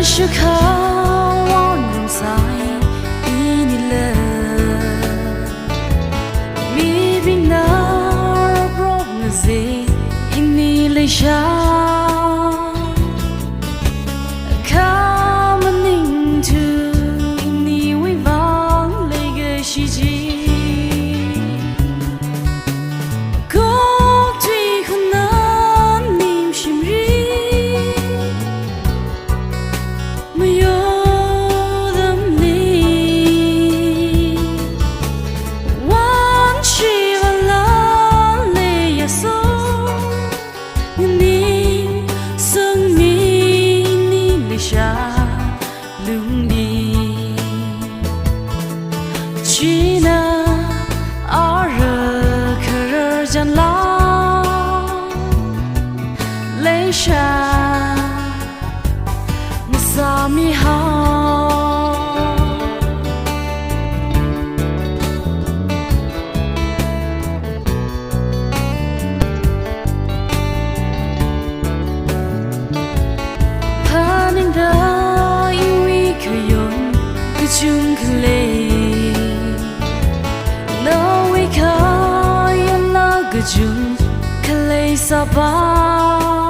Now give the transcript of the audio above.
Kashakha wonrum sai inile maybe now problem ze inile sha coming to ni we bang lege shi ji mi hao panin da iwi kayon kujung kle no we ka yala kujung kle sa ba